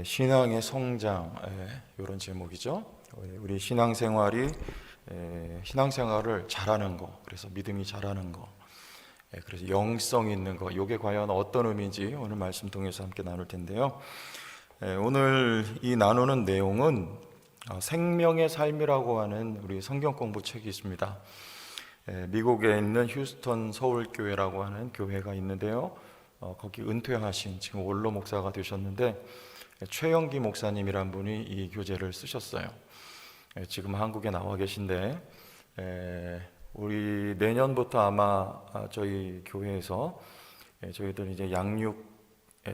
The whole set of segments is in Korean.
신앙의 성장, 이런 제목이죠. 우리 신앙생활이 신앙생활을 잘하는 거, 그래서 믿음이 잘하는 거, 그래서 영성 있는 거, 이게 과연 어떤 의미인지 오늘 말씀 통해서 함께 나눌 텐데요. 오늘 이 나누는 내용은 생명의 삶이라고 하는 우리 성경 공부 책이 있습니다. 미국에 있는 휴스턴 서울교회라고 하는 교회가 있는데요. 거기 은퇴하신 지금 원로 목사가 되셨는데 최영기 목사님이란 분이 이 교재를 쓰셨어요. 지금 한국에 나와 계신데 우리 내년부터 아마 저희 교회에서 저희들 이제 양육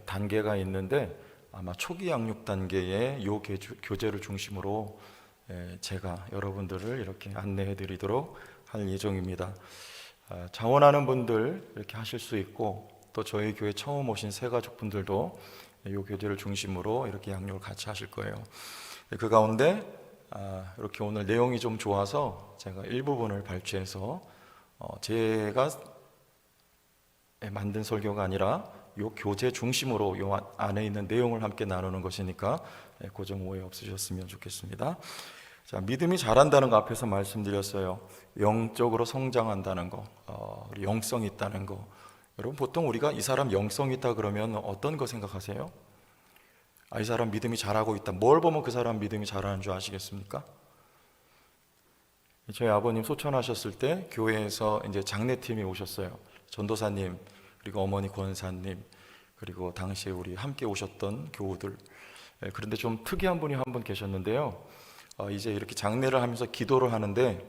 단계가 있는데 아마 초기 양육 단계에 이 교재를 중심으로 제가 여러분들을 이렇게 안내해 드리도록 할 예정입니다. 자원하는 분들 이렇게 하실 수 있고, 또 저희 교회 처음 오신 새 가족분들도 이 교재를 중심으로 이렇게 양육을 같이 하실 거예요. 그 가운데 이렇게 오늘 내용이 좀 좋아서 제가 일부분을 발췌해서 제가 만든 설교가 아니라 이 교재 중심으로 이 안에 있는 내용을 함께 나누는 것이니까 고정 오해 없으셨으면 좋겠습니다. 자, 믿음이 자란다는 거 앞에서 말씀드렸어요. 영적으로 성장한다는 거, 영성이 있다는 거. 여러분, 보통 우리가 이 사람 영성이 있다 그러면 어떤 거 생각하세요? 이 사람 믿음이 잘하고 있다. 뭘 보면 그 사람 믿음이 잘하는 줄 아시겠습니까? 저희 아버님 소천하셨을 때 교회에서 이제 장례팀이 오셨어요. 전도사님, 그리고 어머니 권사님, 그리고 당시에 우리 함께 오셨던 교우들. 그런데 좀 특이한 분이 한 분 계셨는데요. 이제 이렇게 장례를 하면서 기도를 하는데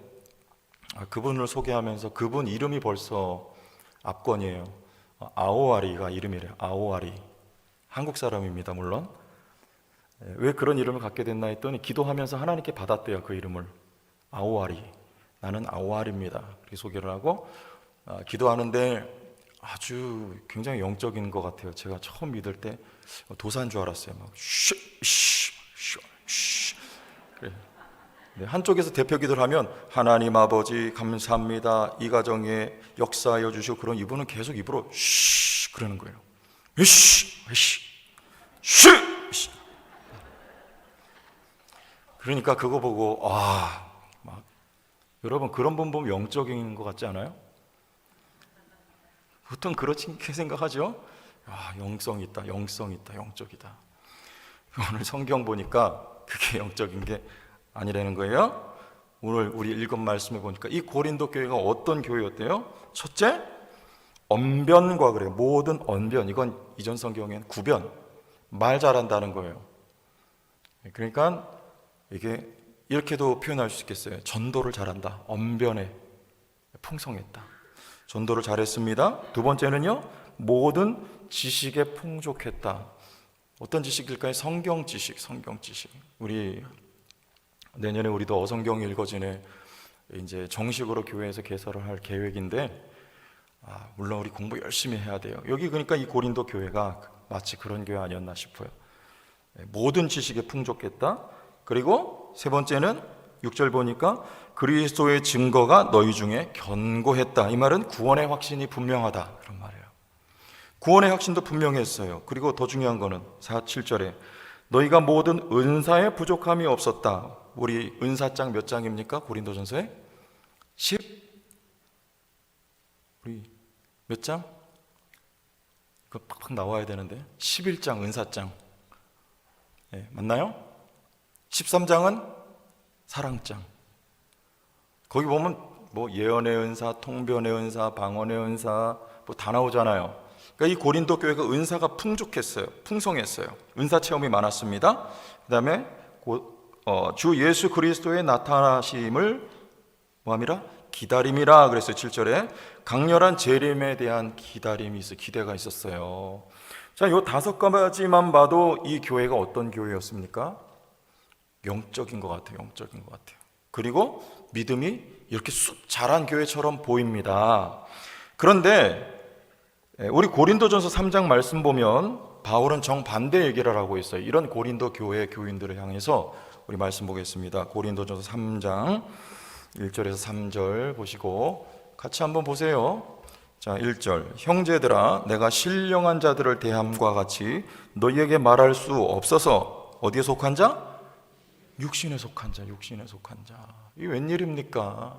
그분을 소개하면서 그분 이름이 벌써 압권이에요. 아오아리가 이름이래요. 아오아리. 한국 사람입니다, 물론. 왜 그런 이름을 갖게 됐나 했더니 기도하면서 하나님께 받았대요, 그 이름을. 아오아리. 나는 아오아리입니다. 이렇게 소개를 하고 기도하는데 아주 굉장히 영적인 것 같아요. 제가 처음 믿을 때 도사인 줄 알았어요. 막 그래. 한쪽에서 대표 기도를 하면 하나님 아버지 감사합니다, 이 가정에 역사하여 주시고, 그런 이분은 계속 입으로 쉬 그러는 거예요. 그러니까 그거 보고 막 여러분, 그런 분 보면 영적인 것 같지 않아요? 보통 그렇게 생각하죠. 영성 있다, 영성 있다, 영적이다. 오늘 성경 보니까 그게 영적인 게 아니라는 거예요. 오늘 우리 읽은 말씀을 보니까 이 고린도 교회가 어떤 교회였대요? 첫째, 언변과 그래요. 모든 언변, 이건 이전 성경엔 구변, 말 잘한다는 거예요. 그러니까 이게 이렇게도 표현할 수 있겠어요. 전도를 잘한다. 언변에 풍성했다. 전도를 잘했습니다. 두 번째는요, 모든 지식에 풍족했다. 어떤 지식일까요? 성경 지식, 성경 지식. 우리 내년에 우리도 어성경이 읽어지네 이제 정식으로 교회에서 개설을 할 계획인데 물론 우리 공부 열심히 해야 돼요. 여기 그러니까 이 고린도 교회가 마치 그런 교회 아니었나 싶어요. 모든 지식에 풍족했다. 그리고 세 번째는 6절 보니까 그리스도의 증거가 너희 중에 견고했다. 이 말은 구원의 확신이 분명하다, 그런 말이에요. 구원의 확신도 분명했어요. 그리고 더 중요한 거는 7절에 너희가 모든 은사에 부족함이 없었다. 우리 은사장 몇 장입니까? 고린도전서에 10? 우리 몇 장? 그거 팍팍 나와야 되는데 11장 은사장. 맞나요? 13장은 사랑장. 거기 보면 뭐 예언의 은사, 통변의 은사, 방언의 은사 뭐 다 나오잖아요. 그러니까 이 고린도 교회가 은사가 풍족했어요. 풍성했어요. 은사 체험이 많았습니다. 그 다음에 주 예수 그리스도의 나타나심을 뭐함이라? 기다림이라 그랬어요. 7절에 강렬한 재림에 대한 기다림이 있어요. 기대가 있었어요. 자, 요 5가지만 봐도 이 교회가 어떤 교회였습니까? 영적인 것 같아요. 영적인 것 같아요. 그리고 믿음이 이렇게 쑥 자란 교회처럼 보입니다. 그런데 우리 고린도전서 3장 말씀 보면 바울은 정반대 얘기를 하고 있어요. 이런 고린도 교회 교인들을 향해서 우리 말씀 보겠습니다. 고린도전서 3장 1절에서 3절 보시고 같이 한번 보세요. 자, 1절. 형제들아, 내가 신령한 자들을 대함과 같이 너희에게 말할 수 없어서 어디에 속한 자? 육신에 속한 자, 육신에 속한 자. 이게 웬일입니까?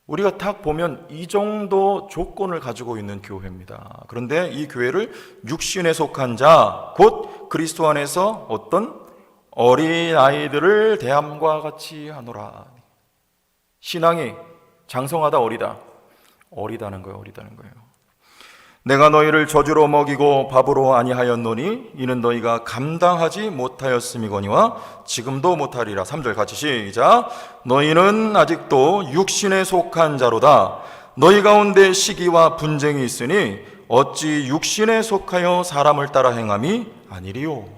우리가 딱 보면 이 정도 조건을 가지고 있는 교회입니다. 그런데 이 교회를 육신에 속한 자, 곧 그리스도 안에서 어떤 어린아이들을 대함과 같이 하노라. 신앙이 장성하다, 어리다는 거예요. 내가 너희를 저주로 먹이고 밥으로 아니하였노니 이는 너희가 감당하지 못하였음이거니와 지금도 못하리라. 3절 같이 시작. 너희는 아직도 육신에 속한 자로다. 너희 가운데 시기와 분쟁이 있으니 어찌 육신에 속하여 사람을 따라 행함이 아니리요.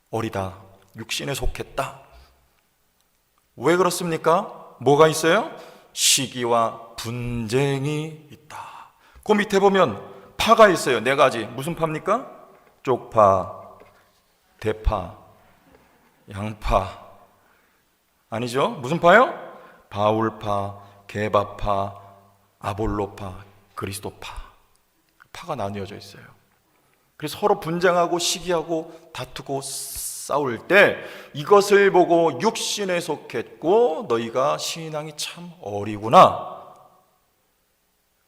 어리다, 육신에 속했다. 왜 그렇습니까? 뭐가 있어요? 시기와 분쟁이 있다. 그 밑에 보면 파가 있어요. 네 가지. 무슨 파입니까? 쪽파, 대파, 양파. 아니죠? 무슨 파요? 바울파, 게바파, 아볼로파, 그리스도파. 파가 나뉘어져 있어요. 그래서 서로 분쟁하고 시기하고 다투고 싸울 때 이것을 보고 육신에 속했고 너희가 신앙이 참 어리구나.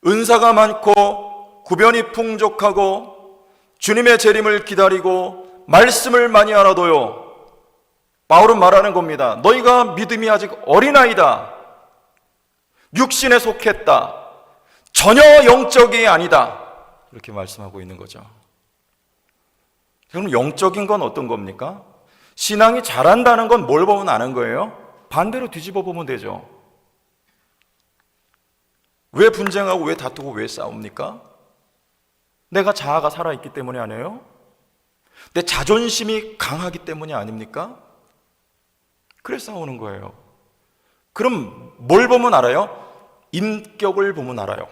은사가 많고 구변이 풍족하고 주님의 재림을 기다리고 말씀을 많이 알아도요, 바울은 말하는 겁니다. 너희가 믿음이 아직 어린아이다. 육신에 속했다. 전혀 영적이 아니다. 이렇게 말씀하고 있는 거죠. 그럼 영적인 건 어떤 겁니까? 신앙이 잘한다는 건 뭘 보면 아는 거예요? 반대로 뒤집어 보면 되죠. 왜 분쟁하고 왜 다투고 왜 싸웁니까? 내가 자아가 살아있기 때문이 아니에요? 내 자존심이 강하기 때문이 아닙니까? 그래 싸우는 거예요. 그럼 뭘 보면 알아요? 인격을 보면 알아요.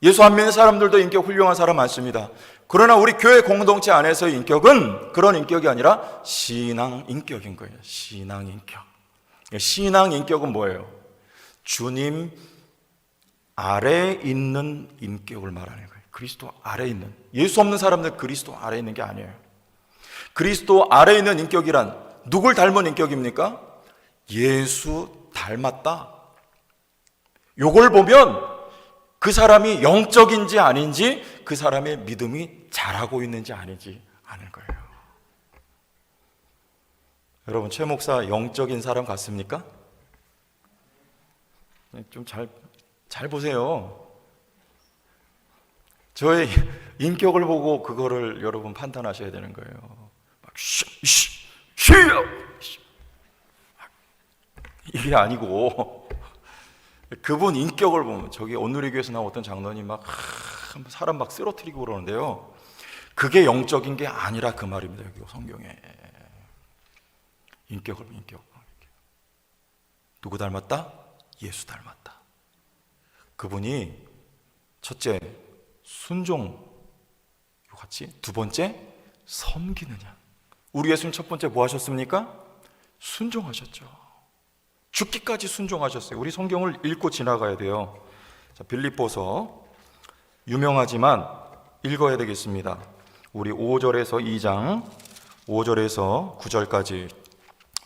예수 안 믿는 사람들도 인격 훌륭한 사람 많습니다. 그러나 우리 교회 공동체 안에서의 인격은 그런 인격이 아니라 신앙 인격인 거예요. 신앙 인격. 신앙 인격은 뭐예요? 주님 아래에 있는 인격을 말하는 거예요. 그리스도 아래에 있는. 예수 없는 사람들 그리스도 아래에 있는 게 아니에요. 그리스도 아래에 있는 인격이란 누굴 닮은 인격입니까? 예수 닮았다. 요걸 보면 그 사람이 영적인지 아닌지, 그 사람의 믿음이 잘하고 있는지 아닌지 아는 거예요. 여러분, 최 목사 영적인 사람 같습니까? 좀 잘 보세요. 저의 인격을 보고 그거를 여러분 판단하셔야 되는 거예요. 막 이게 아니고 그분 인격을 보면, 저기 온누리교회에서 나온 어떤 장로님 막 사람 막 쓰러뜨리고 그러는데요, 그게 영적인 게 아니라 그 말입니다. 여기 성경에 인격을 보면 인격. 누구 닮았다? 예수 닮았다. 그분이 첫째 순종 같이, 두 번째 섬기느냐. 우리 예수님 첫 번째 뭐 하셨습니까? 순종하셨죠. 죽기까지 순종하셨어요. 우리 성경을 읽고 지나가야 돼요. 자, 빌립보서 유명하지만 읽어야 되겠습니다. 우리 5절에서 2장 5절에서 9절까지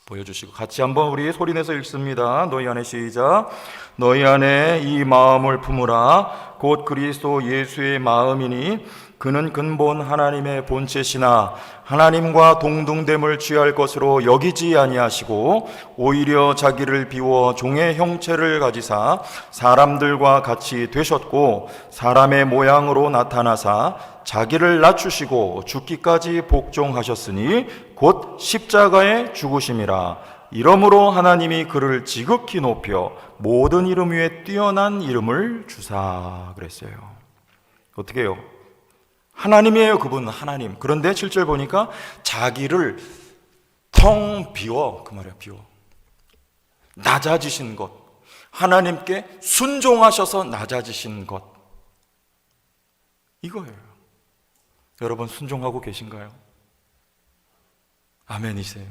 보여주시고 같이 한번 우리 소리내서 읽습니다. 너희 안에 시작. 너희 안에 이 마음을 품으라. 곧 그리스도 예수의 마음이니 그는 근본 하나님의 본체시나 하나님과 동등됨을 취할 것으로 여기지 아니하시고 오히려 자기를 비워 종의 형체를 가지사 사람들과 같이 되셨고 사람의 모양으로 나타나사 자기를 낮추시고 죽기까지 복종하셨으니 곧 십자가에 죽으심이라. 이러므로 하나님이 그를 지극히 높여 모든 이름 위에 뛰어난 이름을 주사 그랬어요. 어떻게 해요? 하나님이에요. 그분은 하나님. 그런데 7절 보니까 자기를 텅 비워, 그 말이야, 비워. 낮아지신 것, 하나님께 순종하셔서 낮아지신 것, 이거예요. 여러분 순종하고 계신가요? 아멘이세요.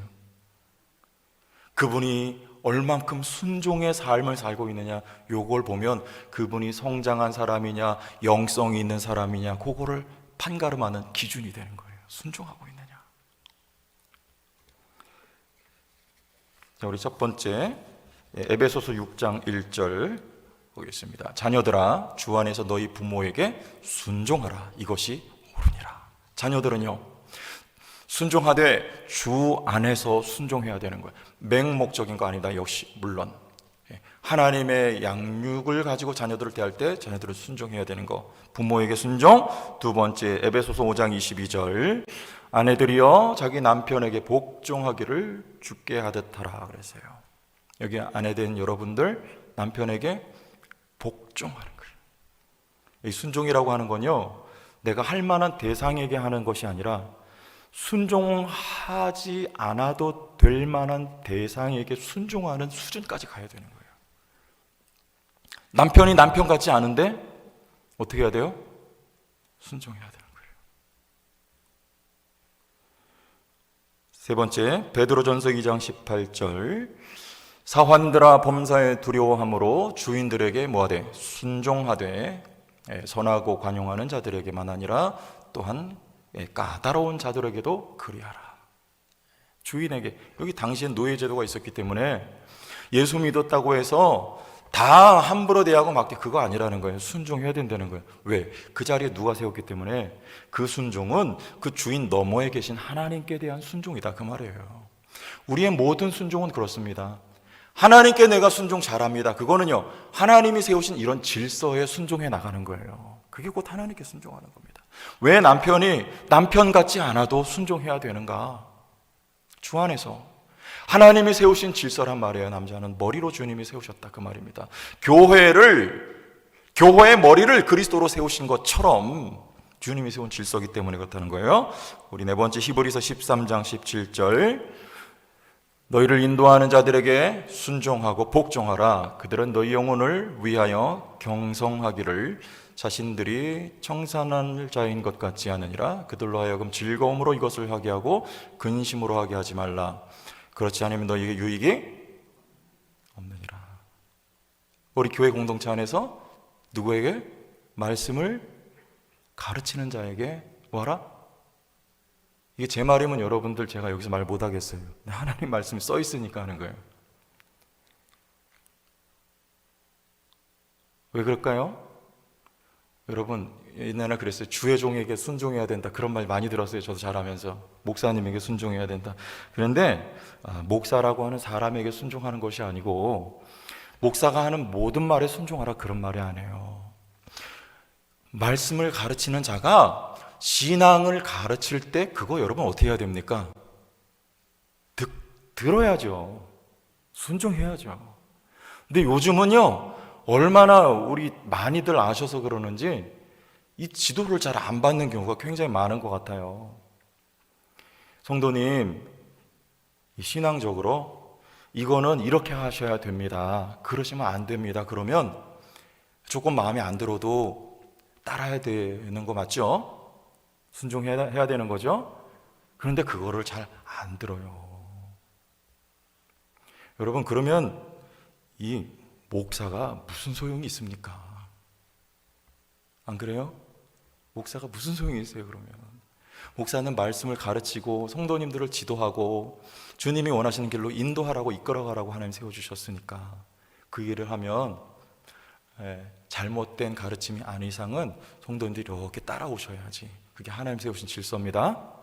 그분이 얼만큼 순종의 삶을 살고 있느냐, 요걸 보면 그분이 성장한 사람이냐 영성이 있는 사람이냐 그거를 판가름하는 기준이 되는 거예요. 순종하고 있느냐. 자, 우리 첫 번째 에베소서 6장 1절 보겠습니다. 자녀들아 주 안에서 너희 부모에게 순종하라. 이것이 옳으니라. 자녀들은요, 순종하되 주 안에서 순종해야 되는 거예요. 맹목적인 거 아니다. 역시 물론 하나님의 양육을 가지고 자녀들을 대할 때 자녀들을 순종해야 되는 거, 부모에게 순종. 두 번째 에베소서 5장 22절 아내들이여 자기 남편에게 복종하기를 주께 하듯 하라 그랬어요. 여기 아내된 여러분들 남편에게 복종하는 거예요. 이 순종이라고 하는 건요, 내가 할 만한 대상에게 하는 것이 아니라 순종하지 않아도 될 만한 대상에게 순종하는 수준까지 가야 되는 거예요. 남편이 남편 같지 않은데 어떻게 해야 돼요? 순종해야 되는 거예요. 세 번째 베드로전서 2장 18절 사환들아 범사에 두려워함으로 주인들에게 뭐하되 순종하되 선하고 관용하는 자들에게만 아니라 또한 까다로운 자들에게도 그리하라. 주인에게, 여기 당시엔 노예제도가 있었기 때문에 예수 믿었다고 해서 다 함부로 대하고 맡게, 그거 아니라는 거예요. 순종해야 된다는 거예요. 왜? 그 자리에 누가 세웠기 때문에. 그 순종은 그 주인 너머에 계신 하나님께 대한 순종이다, 그 말이에요. 우리의 모든 순종은 그렇습니다. 하나님께 내가 순종 잘합니다. 그거는요, 하나님이 세우신 이런 질서에 순종해 나가는 거예요. 그게 곧 하나님께 순종하는 겁니다. 왜 남편이 남편 같지 않아도 순종해야 되는가? 주 안에서 하나님이 세우신 질서란 말이에요. 남자는 머리로 주님이 세우셨다, 그 말입니다. 교회의 머리를 그리스도로 세우신 것처럼 주님이 세운 질서이기 때문에 그렇다는 거예요. 우리 네 번째 히브리서 13장 17절 너희를 인도하는 자들에게 순종하고 복종하라. 그들은 너희 영혼을 위하여 경성하기를 자신들이 청산할 자인 것 같지 않으니라. 그들로 하여금 즐거움으로 이것을 하게 하고 근심으로 하게 하지 말라. 그렇지 않으면 너희에게 유익이 없느니라. 우리 교회 공동체 안에서 누구에게? 말씀을 가르치는 자에게 뭐하라? 이게 제 말이면 여러분들 제가 여기서 말 못하겠어요. 하나님 말씀이 써 있으니까 하는 거예요. 왜 그럴까요? 여러분, 옛날에 그랬어요. 주의 종에게 순종해야 된다, 그런 말 많이 들었어요. 저도 잘하면서. 목사님에게 순종해야 된다. 그런데 목사라고 하는 사람에게 순종하는 것이 아니고 목사가 하는 모든 말에 순종하라, 그런 말이 아니에요. 말씀을 가르치는 자가 신앙을 가르칠 때 그거 여러분 어떻게 해야 됩니까? 들어야죠. 순종해야죠. 근데 요즘은요, 얼마나 우리 많이들 아셔서 그러는지 이 지도를 잘 안 받는 경우가 굉장히 많은 것 같아요. 성도님, 신앙적으로 이거는 이렇게 하셔야 됩니다, 그러시면 안 됩니다, 그러면 조금 마음에 안 들어도 따라야 되는 거 맞죠? 순종해야 되는 거죠? 그런데 그거를 잘 안 들어요. 여러분, 그러면 이 목사가 무슨 소용이 있습니까? 안 그래요? 목사가 무슨 소용이 있어요, 그러면? 목사는 말씀을 가르치고 성도님들을 지도하고 주님이 원하시는 길로 인도하라고 이끌어가라고 하나님 세워주셨으니까 그 일을 하면 잘못된 가르침이 아닌 이상은 성도님들이 이렇게 따라오셔야지. 그게 하나님 세우신 질서입니다.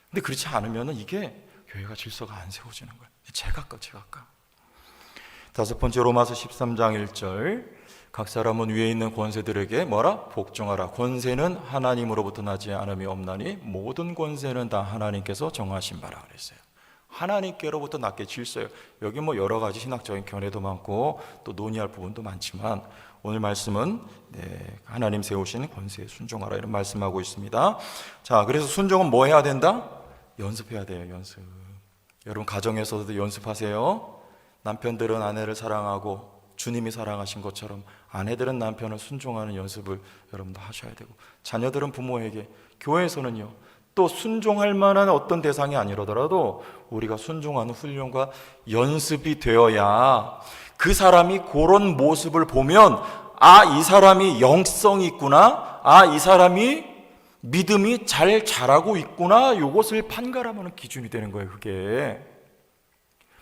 근데 그렇지 않으면 이게 교회가 질서가 안 세워지는 거예요. 제각각. 다섯 번째 로마서 13장 1절 각 사람은 위에 있는 권세들에게 뭐라? 복종하라. 권세는 하나님으로부터 나지 않음이 없나니 모든 권세는 다 하나님께서 정하신 바라 그랬어요. 하나님께로부터 났게 질서예요. 여기 뭐 여러 가지 신학적인 견해도 많고 또 논의할 부분도 많지만 오늘 말씀은 하나님 세우신 권세에 순종하라, 이런 말씀하고 있습니다. 자, 그래서 순종은 뭐 해야 된다? 연습해야 돼요. 연습. 여러분 가정에서도 연습하세요. 남편들은 아내를 사랑하고 주님이 사랑하신 것처럼 아내들은 남편을 순종하는 연습을 여러분도 하셔야 되고, 자녀들은 부모에게, 교회에서는요 또 순종할 만한 어떤 대상이 아니라더라도 우리가 순종하는 훈련과 연습이 되어야 그 사람이 그런 모습을 보면 이 사람이 영성이 있구나, 이 사람이 믿음이 잘 자라고 있구나, 이것을 판가름하는 기준이 되는 거예요. 그게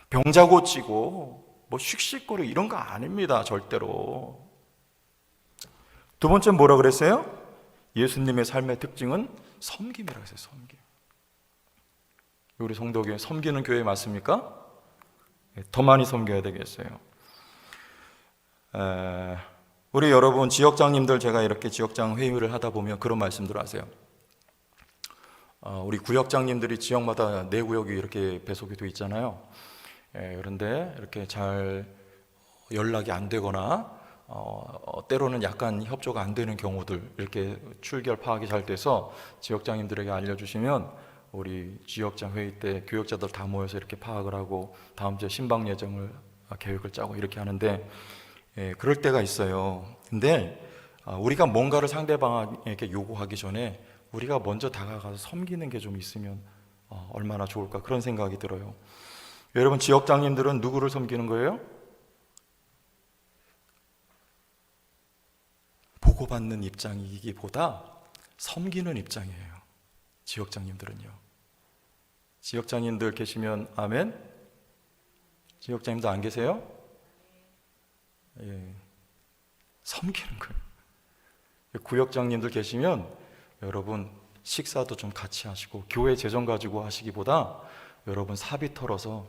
병자 고치고 뭐 씩씩거리고 이런 거 아닙니다, 절대로. 두 번째 뭐라 그랬어요? 예수님의 삶의 특징은 섬김이라고 했어요. 섬김. 우리 성도교회 섬기는 교회 맞습니까? 더 많이 섬겨야 되겠어요. 우리 여러분 지역장님들, 제가 이렇게 지역장 회의를 하다 보면 그런 말씀들 하세요. 우리 구역장님들이 지역마다 내 구역이 이렇게 배속이 돼 있잖아요. 그런데 이렇게 잘 연락이 안 되거나 때로는 약간 협조가 안 되는 경우들, 이렇게 출결 파악이 잘 돼서 지역장님들에게 알려주시면 우리 지역장 회의 때 교역자들 다 모여서 이렇게 파악을 하고 다음 주에 신방 예정을 계획을 짜고 이렇게 하는데, 그럴 때가 있어요. 근데 우리가 뭔가를 상대방에게 요구하기 전에 우리가 먼저 다가가서 섬기는 게 좀 있으면 얼마나 좋을까, 그런 생각이 들어요. 여러분 지역장님들은 누구를 섬기는 거예요? 보고받는 입장이기보다 섬기는 입장이에요. 지역장님들은요. 지역장님들 계시면 아멘? 지역장님도 안 계세요? 섬기는 거예요. 구역장님들 계시면 여러분 식사도 좀 같이 하시고, 교회 재정 가지고 하시기보다 여러분 사비 털어서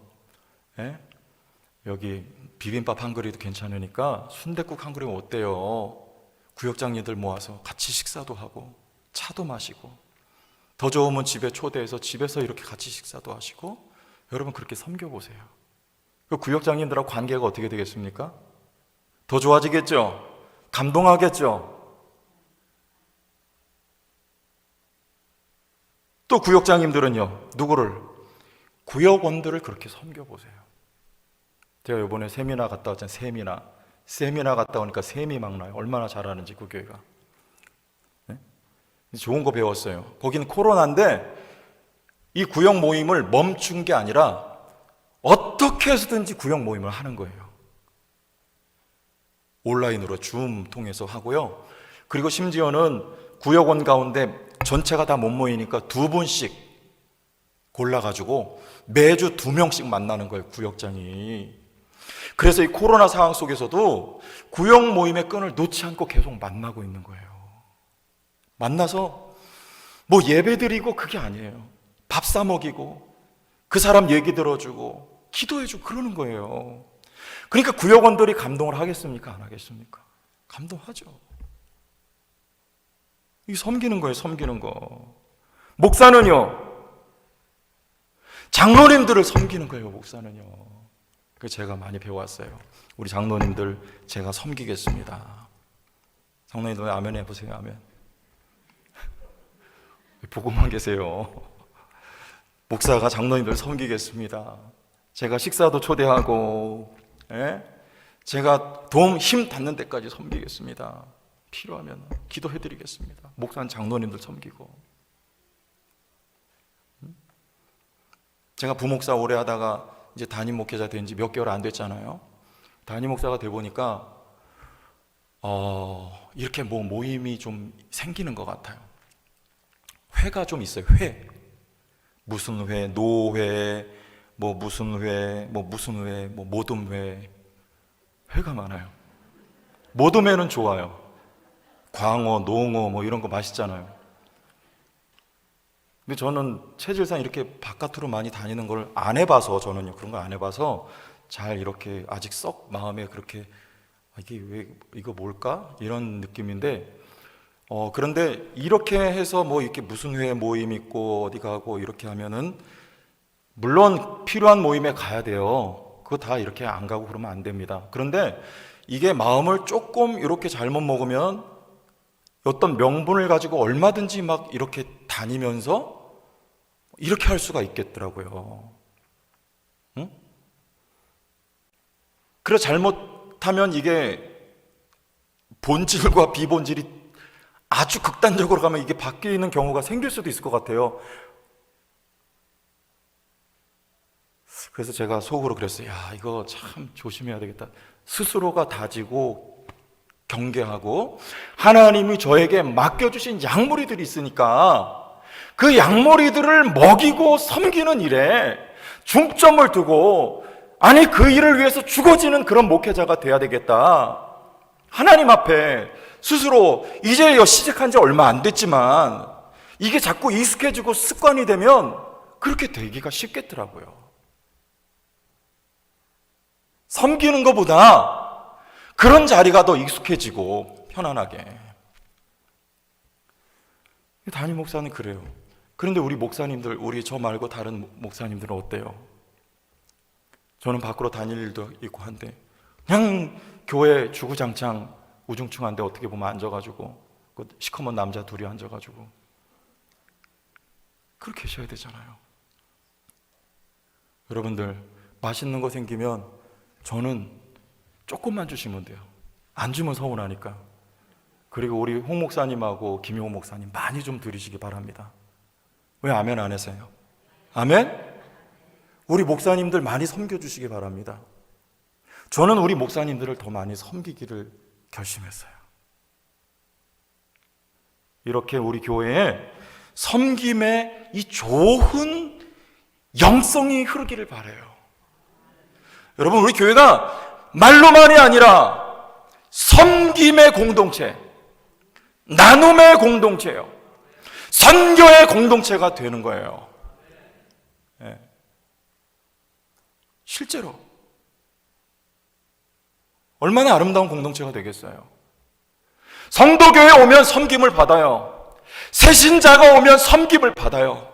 여기 비빔밥 한 그릇도 괜찮으니까 순댓국 한 그릇 어때요? 구역장님들 모아서 같이 식사도 하고 차도 마시고, 더 좋으면 집에 초대해서 집에서 이렇게 같이 식사도 하시고, 여러분 그렇게 섬겨보세요. 그 구역장님들하고 관계가 어떻게 되겠습니까? 더 좋아지겠죠? 감동하겠죠? 또 구역장님들은요, 누구를? 구역원들을 그렇게 섬겨보세요. 제가 이번에 세미나 갔다 왔잖아요. 세미나 갔다 오니까 셈이 막 나요. 얼마나 잘하는지 그 교회가. 좋은 거 배웠어요. 거기는 코로나인데 이 구역 모임을 멈춘 게 아니라 어떻게 해서든지 구역 모임을 하는 거예요. 온라인으로 줌 통해서 하고요. 그리고 심지어는 구역원 가운데 전체가 다 못 모이니까 2분씩 골라가지고 매주 2명씩 만나는 거예요, 구역장이. 그래서 이 코로나 상황 속에서도 구역 모임의 끈을 놓지 않고 계속 만나고 있는 거예요. 만나서 뭐 예배 드리고 그게 아니에요. 밥 사 먹이고 그 사람 얘기 들어주고 기도해주고 그러는 거예요. 그러니까 구역원들이 감동을 하겠습니까? 안 하겠습니까? 감동하죠. 이 섬기는 거예요, 섬기는 거. 목사는요, 장로님들을 섬기는 거예요, 목사는요. 그 제가 많이 배워왔어요. 우리 장로님들 제가 섬기겠습니다. 장로님들 아멘 해보세요. 아멘. 보고만 계세요. 목사가 장로님들 섬기겠습니다. 제가 식사도 초대하고, 제가 도움 힘 닿는 데까지 섬기겠습니다. 필요하면 기도해드리겠습니다. 목사는 장로님들 섬기고. 제가 부목사 오래 하다가 이제 담임 목회자 된 지 몇 개월 안 됐잖아요. 담임 목사가 돼 보니까 이렇게 뭐 모임이 좀 생기는 것 같아요. 회가 좀 있어요. 회. 무슨 회, 노회, 뭐 무슨 회, 뭐 무슨 회, 뭐 모둠회. 회가 많아요. 모둠회는 좋아요. 광어, 농어 뭐 이런 거 맛있잖아요. 근데 저는 체질상 이렇게 바깥으로 많이 다니는 걸 안 해봐서, 저는요 그런 거 안 해봐서 잘 이렇게 아직 썩 마음에 그렇게 이게 왜 이거 뭘까 이런 느낌인데, 그런데 이렇게 해서 뭐 이렇게 무슨 회 모임 있고 어디 가고 이렇게 하면은 물론 필요한 모임에 가야 돼요. 그거 다 이렇게 안 가고 그러면 안 됩니다. 그런데 이게 마음을 조금 이렇게 잘못 먹으면 어떤 명분을 가지고 얼마든지 막 이렇게 다니면서 이렇게 할 수가 있겠더라고요. 응? 그래서 잘못하면 이게 본질과 비본질이 아주 극단적으로 가면 이게 바뀌는 경우가 생길 수도 있을 것 같아요. 그래서 제가 속으로 그랬어요. 야, 이거 참 조심해야 되겠다. 스스로가 다지고 경계하고 하나님이 저에게 맡겨주신 양무리들이 있으니까 그 양무리들을 먹이고 섬기는 일에 중점을 두고, 아니 그 일을 위해서 죽어지는 그런 목회자가 돼야 되겠다. 하나님 앞에 스스로 이제 시작한 지 얼마 안 됐지만 이게 자꾸 익숙해지고 습관이 되면 그렇게 되기가 쉽겠더라고요. 섬기는 것보다 그런 자리가 더 익숙해지고 편안하게. 담임 목사는 그래요. 그런데 우리 목사님들, 우리 저 말고 다른 목사님들은 어때요? 저는 밖으로 다닐 일도 있고 한데 그냥 교회 주구장창 우중충한데 어떻게 보면 앉아가지고 그 시커먼 남자 둘이 앉아가지고 그렇게 계셔야 되잖아요. 여러분들 맛있는 거 생기면 저는 조금만 주시면 돼요. 안 주면 서운하니까. 그리고 우리 홍 목사님하고 김용호 목사님 많이 좀 드리시기 바랍니다. 왜 아멘 안 하세요? 아멘? 우리 목사님들 많이 섬겨주시기 바랍니다. 저는 우리 목사님들을 더 많이 섬기기를 결심했어요. 이렇게 우리 교회에 섬김의 이 좋은 영성이 흐르기를 바라요. 여러분, 우리 교회가 말로만이 아니라 섬김의 공동체, 나눔의 공동체예요. 선교의 공동체가 되는 거예요. 네. 실제로 얼마나 아름다운 공동체가 되겠어요. 성도교회에 오면 섬김을 받아요. 새신자가 오면 섬김을 받아요.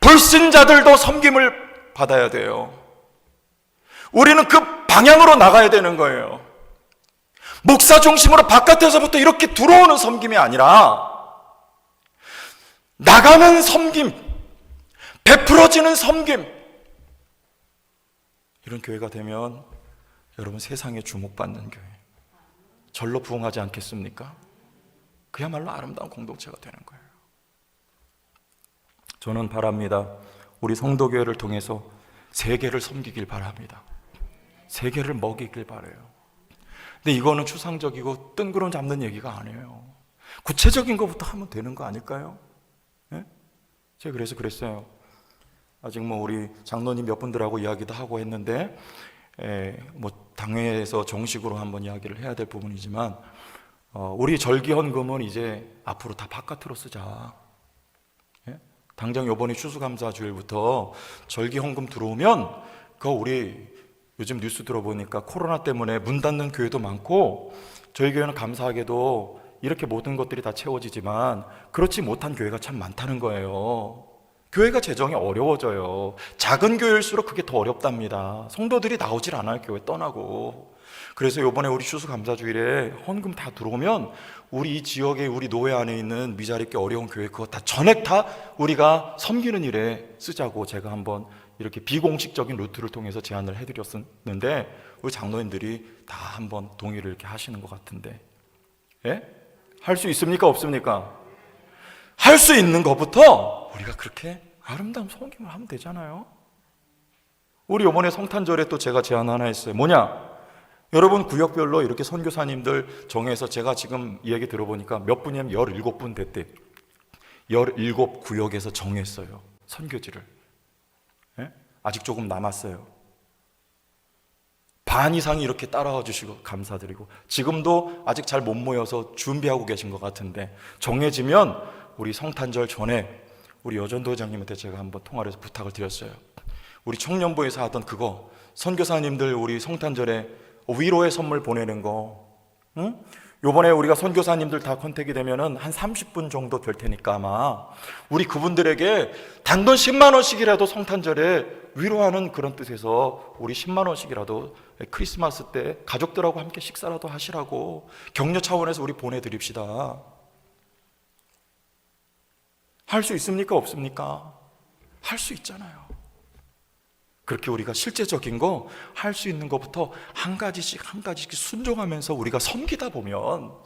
불신자들도 섬김을 받아야 돼요. 우리는 그 방향으로 나가야 되는 거예요. 목사 중심으로 바깥에서부터 이렇게 들어오는 섬김이 아니라 나가는 섬김, 베풀어지는 섬김, 이런 교회가 되면 여러분 세상에 주목받는 교회, 절로 부흥하지 않겠습니까? 그야말로 아름다운 공동체가 되는 거예요. 저는 바랍니다. 우리 성도교회를 통해서 세계를 섬기길 바랍니다. 세계를 먹이길 바라요. 근데 이거는 추상적이고 뜬구름 잡는 얘기가 아니에요. 구체적인 것부터 하면 되는 거 아닐까요? 네? 제가 그래서 그랬어요. 아직 우리 장로님 몇 분들하고 이야기도 하고 했는데 당회에서 정식으로 한번 이야기를 해야 될 부분이지만 우리 절기헌금은 이제 앞으로 다 바깥으로 쓰자. 예? 당장 이번에 추수감사주일부터 절기헌금 들어오면 그거 우리 요즘 뉴스 들어보니까 코로나 때문에 문 닫는 교회도 많고 저희 교회는 감사하게도 이렇게 모든 것들이 다 채워지지만 그렇지 못한 교회가 참 많다는 거예요. 교회가 재정이 어려워져요. 작은 교회일수록 그게 더 어렵답니다. 성도들이 나오질 않아요. 교회 떠나고. 그래서 이번에 우리 추수감사주일에 헌금 다 들어오면 우리 이 지역에 우리 노회 안에 있는 미자립게 어려운 교회 그거 다 전액 다 우리가 섬기는 일에 쓰자고 제가 한번 이렇게 비공식적인 루트를 통해서 제안을 해드렸었는데 우리 장로님들이 다 한번 동의를 이렇게 하시는 것 같은데, 예? 할 수 있습니까? 없습니까? 할 수 있는 것부터 우리가 그렇게 아름다운 섬김을 하면 되잖아요. 우리 이번에 성탄절에 또 제가 제안 하나 했어요. 뭐냐? 여러분 구역별로 이렇게 선교사님들 정해서 제가 지금 이야기 들어보니까 몇 분이면 17분 됐대. 17구역에서 정했어요. 선교지를. 예? 아직 조금 남았어요. 반 이상이 이렇게 따라와 주시고 감사드리고 지금도 아직 잘 못 모여서 준비하고 계신 것 같은데 정해지면 우리 성탄절 전에 우리 여전도 회장님한테 제가 한번 통화를 해서 부탁을 드렸어요. 우리 청년부에서 하던 그거 선교사님들 우리 성탄절에 위로의 선물 보내는 거, 응? 요번에 우리가 선교사님들 다 컨택이 되면은 한 30분 정도 될 테니까 아마 우리 그분들에게 단돈 10만 원씩이라도 성탄절에 위로하는 그런 뜻에서 우리 10만 원씩이라도 크리스마스 때 가족들하고 함께 식사라도 하시라고 격려 차원에서 우리 보내드립시다. 할 수 있습니까? 없습니까? 할 수 있잖아요. 그렇게 우리가 실제적인 거 할 수 있는 것부터 한 가지씩 순종하면서 우리가 섬기다 보면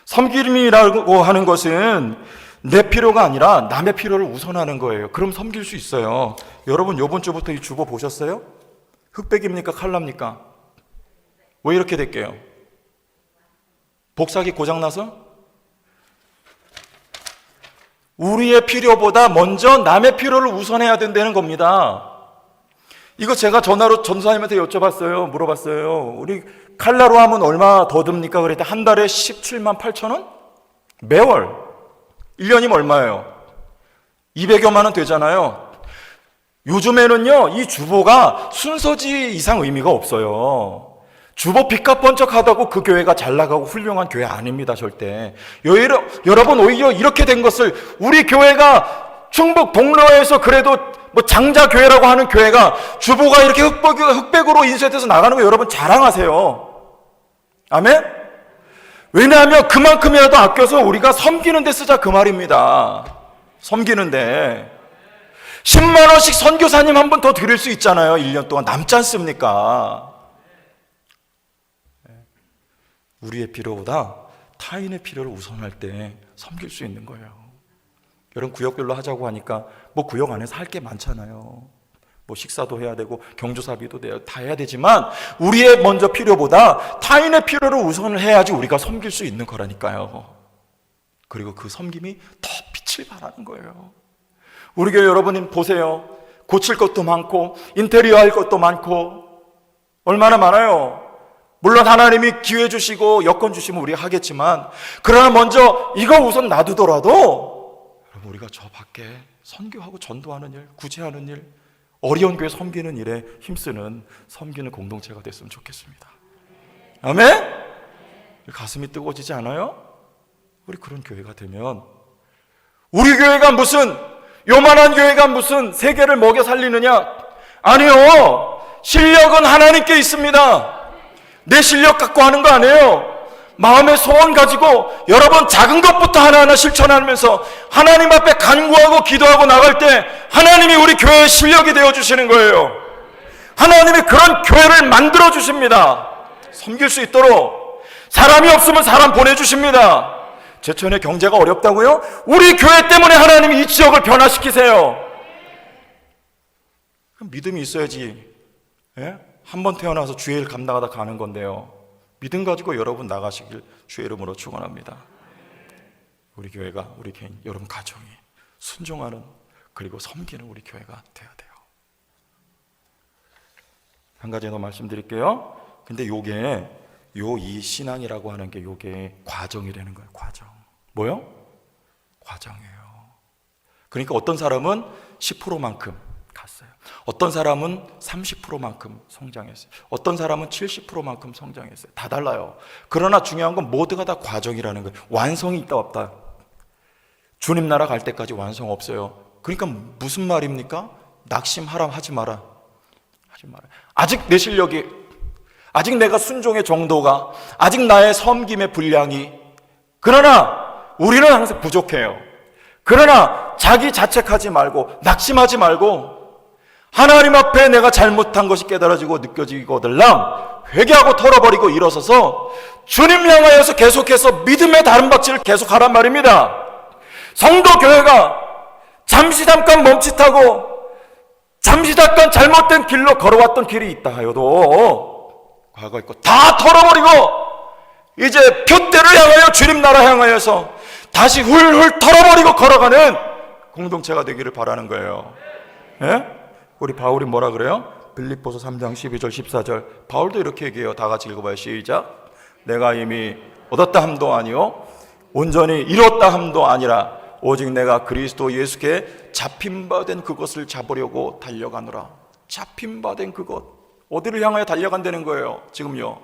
섬김이라고 하는 것은 내 필요가 아니라 남의 필요를 우선하는 거예요. 그럼 섬길 수 있어요. 여러분 이번 주부터 이 주보 보셨어요? 흑백입니까? 칼라입니까? 왜 이렇게 될게요? 복사기 고장나서? 우리의 필요보다 먼저 남의 필요를 우선해야 된다는 겁니다. 이거 제가 전화로 전사님한테 여쭤봤어요. 물어봤어요. 우리 칼라로 하면 얼마 더 듭니까? 그랬더니 한 달에 17만 8천 원? 매월 1년이면 얼마예요? 200여만 원 되잖아요. 요즘에는요 이 주보가 순서지 이상 의미가 없어요. 주보 빚값 번쩍하다고 그 교회가 잘 나가고 훌륭한 교회 아닙니다. 절대. 여러분 오히려 이렇게 된 것을 우리 교회가 충북 동로에서 그래도 뭐 장자교회라고 하는 교회가 주보가 이렇게 흑백으로 인쇄돼서 나가는 거 여러분 자랑하세요. 아멘? 왜냐하면 그만큼이라도 아껴서 우리가 섬기는 데 쓰자 그 말입니다. 섬기는데 10만 원씩 선교사님 한 번 더 드릴 수 있잖아요. 1년 동안 남지 않습니까? 우리의 필요보다 타인의 필요를 우선할 때 섬길 수 있는 거예요. 여러분 구역별로 하자고 하니까 뭐 구역 안에서 할 게 많잖아요. 뭐 식사도 해야 되고 경조사비도 다 해야 되지만 우리의 먼저 필요보다 타인의 필요를 우선을 해야지 우리가 섬길 수 있는 거라니까요. 그리고 그 섬김이 더 빛을 발하는 거예요. 우리 교회 여러분 보세요. 고칠 것도 많고 인테리어 할 것도 많고 얼마나 많아요. 물론 하나님이 기회 주시고 여건 주시면 우리가 하겠지만 그러나 먼저 이거 우선 놔두더라도 여러분 우리가 저 밖에 선교하고 전도하는 일, 구제하는 일, 어려운 교회 섬기는 일에 힘쓰는 섬기는 공동체가 됐으면 좋겠습니다. 아멘? 가슴이 뜨거워지지 않아요? 우리 그런 교회가 되면 우리 교회가 무슨 요만한 교회가 무슨 세계를 먹여 살리느냐? 아니요. 실력은 하나님께 있습니다. 내 실력 갖고 하는 거 아니에요. 마음의 소원 가지고 여러분 작은 것부터 하나하나 실천하면서 하나님 앞에 간구하고 기도하고 나갈 때 하나님이 우리 교회의 실력이 되어주시는 거예요. 하나님이 그런 교회를 만들어 주십니다. 섬길 수 있도록. 사람이 없으면 사람 보내주십니다. 제천의 경제가 어렵다고요? 우리 교회 때문에 하나님이 이 지역을 변화시키세요. 믿음이 있어야지. 예? 한 번 태어나서 주의 일 감당하다 가는 건데요. 믿음 가지고 여러분 나가시길 주의 이름으로 축원합니다. 우리 교회가, 우리 개인, 여러분 가정이 순종하는 그리고 섬기는 우리 교회가 돼야 돼요. 한 가지 더 말씀드릴게요. 근데 요게 이 신앙이라고 하는 게 요게 과정이라는 거예요. 과정. 뭐요? 과정이에요. 그러니까 어떤 사람은 10%만큼 갔어요. 어떤 사람은 30%만큼 성장했어요. 어떤 사람은 70%만큼 성장했어요. 다 달라요. 그러나 중요한 건 모두가 다 과정이라는 거예요. 완성이 있다 없다. 주님 나라 갈 때까지 완성 없어요. 그러니까 무슨 말입니까? 낙심하라 하지 마라. 하지 마라. 아직 내 실력이, 아직 내가 순종의 정도가, 아직 나의 섬김의 분량이, 그러나 우리는 항상 부족해요. 그러나 자기 자책하지 말고 낙심하지 말고 하나님 앞에 내가 잘못한 것이 깨달아지고 느껴지거들랑 회개하고 털어버리고 일어서서 주님 향하여서 계속해서 믿음의 다름박질을 계속하란 말입니다. 성도 교회가 잠시 잠깐 멈칫하고 잠시 잠깐 잘못된 길로 걸어왔던 길이 있다 하여도 과거 있고 다 털어버리고 이제 표대를 향하여 주님 나라 향하여서 다시 훌훌 털어버리고 걸어가는 공동체가 되기를 바라는 거예요. 예? 우리 바울이 뭐라 그래요? 빌립보서 3장 12절 14절 바울도 이렇게 얘기해요. 다 같이 읽어봐요. 시작. 내가 이미 얻었다 함도 아니요 온전히 이뤘다 함도 아니라 오직 내가 그리스도 예수께 잡힌바된 그것을 잡으려고 달려가노라. 잡힌바된 그것, 어디를 향하여 달려간다는 거예요? 지금요,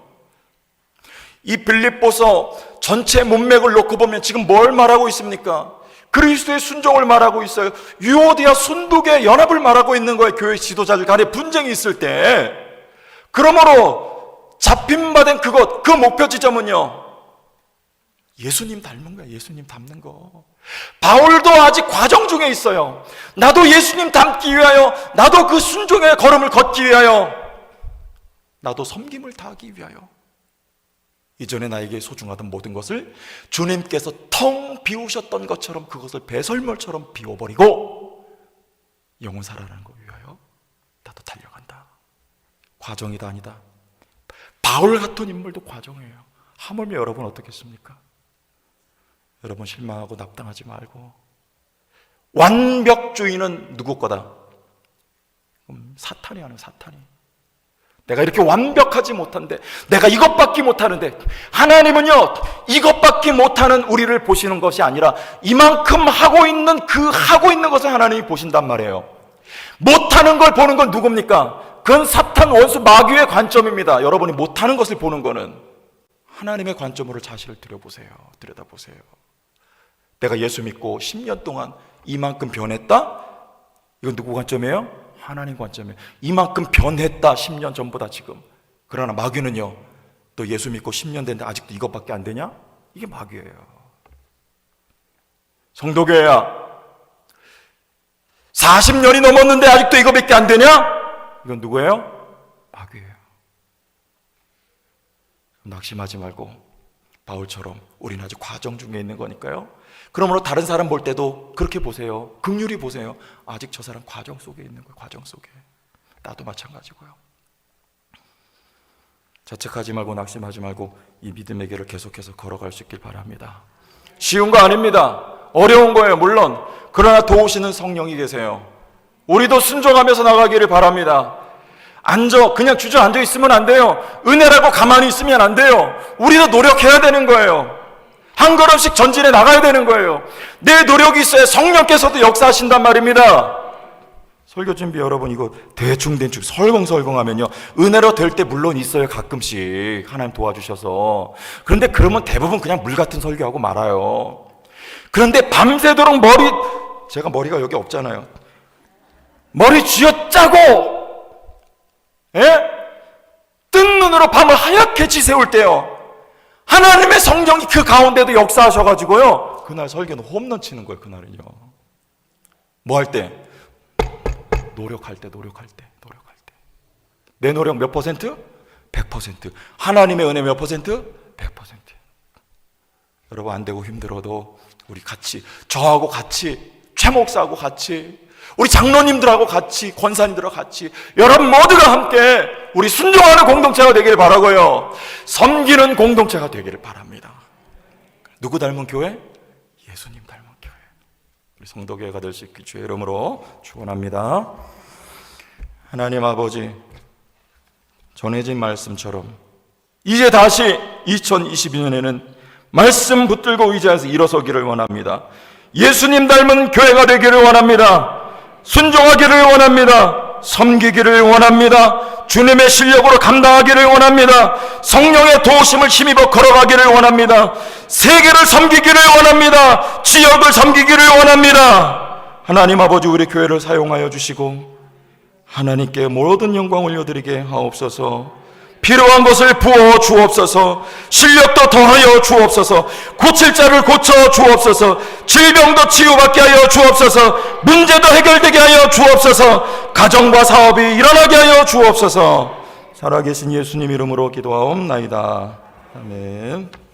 이 빌립보서 전체 문맥을 놓고 보면 지금 뭘 말하고 있습니까? 그리스도의 순종을 말하고 있어요. 유오디아 순복의 연합을 말하고 있는 거예요. 교회 지도자들 간에 분쟁이 있을 때. 그러므로 잡힌바된 그것, 그 목표 지점은요, 예수님 닮은 거야. 예수님 닮는 거. 바울도 아직 과정 중에 있어요. 나도 예수님 닮기 위하여, 나도 그 순종의 걸음을 걷기 위하여, 나도 섬김을 다하기 위하여. 이전에 나에게 소중하던 모든 것을 주님께서 텅 비우셨던 것처럼 그것을 배설물처럼 비워버리고 영원 살아나는 것 위하여 나도 달려간다. 과정이다 아니다. 바울 같은 인물도 과정이에요. 하물며 여러분 어떻겠습니까? 여러분 실망하고 납당하지 말고, 완벽주의는 누구 거다? 사탄이 하는, 사탄이. 내가 이렇게 완벽하지 못한데, 내가 이것밖에 못하는데, 하나님은요 이것밖에 못하는 우리를 보시는 것이 아니라 이만큼 하고 있는 것을 하나님이 보신단 말이에요. 못하는 걸 보는 건 누굽니까? 그건 사탄, 원수, 마귀의 관점입니다. 여러분이 못하는 것을 보는 거는 하나님의 관점으로 자신을 들여다보세요. 내가 예수 믿고 10년 동안 이만큼 변했다? 이건 누구 관점이에요? 하나님 관점이에요. 이만큼 변했다, 10년 전보다 지금. 그러나 마귀는요, 또 예수 믿고 10년 됐는데 아직도 이것밖에 안 되냐? 이게 마귀예요. 성도교회야, 40년이 넘었는데 아직도 이거밖에 안 되냐? 이건 누구예요? 마귀예요. 낙심하지 말고 바울처럼 우리는 아직 과정 중에 있는 거니까요. 그러므로 다른 사람 볼 때도 그렇게 보세요. 긍휼히 보세요. 아직 저 사람 과정 속에 있는 거예요. 과정 속에. 나도 마찬가지고요. 자책하지 말고 낙심하지 말고 이 믿음의 길을 계속해서 걸어갈 수 있길 바랍니다. 쉬운 거 아닙니다. 어려운 거예요, 물론. 그러나 도우시는 성령이 계세요. 우리도 순종하면서 나가기를 바랍니다. 그냥 주저앉아 있으면 안 돼요. 은혜라고 가만히 있으면 안 돼요. 우리도 노력해야 되는 거예요. 한 걸음씩 전진해 나가야 되는 거예요. 내 노력이 있어야 성령께서도 역사하신단 말입니다. 설교 준비 여러분 이거 대충 설렁설렁하면요, 은혜로 될 때 물론 있어요. 가끔씩 하나님 도와주셔서. 그런데 그러면 대부분 그냥 물 같은 설교하고 말아요. 그런데 밤새도록 제가 머리가 여기 없잖아요. 머리 쥐어짜고 뜬 눈으로 밤을 하얗게 지새울 때요, 하나님의 성령이 그 가운데도 역사하셔가지고요, 그날 설교는 홈런 치는 거예요. 그날은요. 뭐 할 때? 노력할 때. 내 노력 몇 %? 100%. 하나님의 은혜 몇 %? 100%. 여러분 안 되고 힘들어도 우리 같이, 저하고 같이, 최 목사하고 같이, 우리 장로님들하고 같이, 권사님들하고 같이, 여러분 모두가 함께 우리 순종하는 공동체가 되기를 바라고요, 섬기는 공동체가 되기를 바랍니다. 누구 닮은 교회? 예수님 닮은 교회. 우리 성도교회가 될 수 있길 주의 이름으로 축원합니다. 하나님 아버지, 전해진 말씀처럼 이제 다시 2022년에는 말씀 붙들고 의지해서 일어서기를 원합니다. 예수님 닮은 교회가 되기를 원합니다. 순종하기를 원합니다. 섬기기를 원합니다. 주님의 실력으로 감당하기를 원합니다. 성령의 도우심을 힘입어 걸어가기를 원합니다. 세계를 섬기기를 원합니다. 지역을 섬기기를 원합니다. 하나님 아버지, 우리 교회를 사용하여 주시고 하나님께 모든 영광 올려드리게 하옵소서. 필요한 것을 부어 주옵소서. 실력도 더하여 주옵소서. 고칠 자를 고쳐 주옵소서. 질병도 치유받게 하여 주옵소서. 문제도 해결되게 하여 주옵소서. 가정과 사업이 일어나게 하여 주옵소서. 살아계신 예수님 이름으로 기도하옵나이다. 아멘.